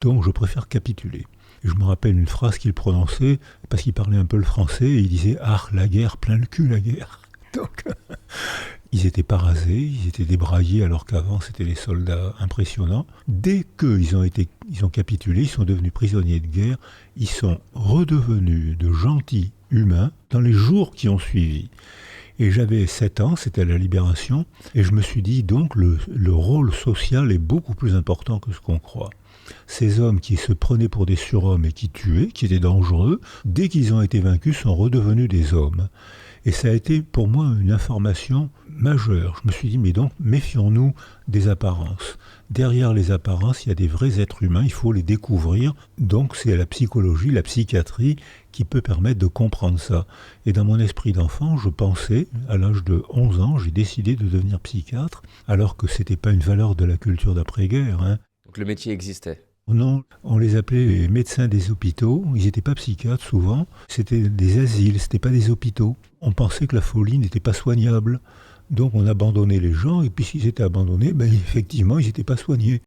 Donc je préfère capituler. Et je me rappelle une phrase qu'il prononçait, parce qu'il parlait un peu le français, et il disait « Ah, la guerre, plein le cul, la guerre ». Donc ils n'étaient pas rasés, ils étaient débraillés alors qu'avant c'était des soldats impressionnants. Dès qu'ils ils ont capitulé, ils sont devenus prisonniers de guerre, ils sont redevenus de gentils humains dans les jours qui ont suivi. Et j'avais 7 ans, c'était à la Libération, et je me suis dit donc le rôle social est beaucoup plus important que ce qu'on croit. Ces hommes qui se prenaient pour des surhommes et qui tuaient, qui étaient dangereux, dès qu'ils ont été vaincus, sont redevenus des hommes. Et ça a été pour moi une information majeure. Je me suis dit, mais donc méfions-nous des apparences. Derrière les apparences, il y a des vrais êtres humains, il faut les découvrir. Donc c'est la psychologie, la psychiatrie qui peut permettre de comprendre ça. Et dans mon esprit d'enfant, je pensais, à l'âge de 11 ans, j'ai décidé de devenir psychiatre, alors que ce n'était pas une valeur de la culture d'après-guerre, hein. Donc le métier existait. Non, on les appelait les médecins des hôpitaux. Ils n'étaient pas psychiatres souvent. C'était des asiles, c'était pas des hôpitaux. On pensait que la folie n'était pas soignable. Donc on abandonnait les gens, et puis s'ils étaient abandonnés, effectivement, ils n'étaient pas soignés.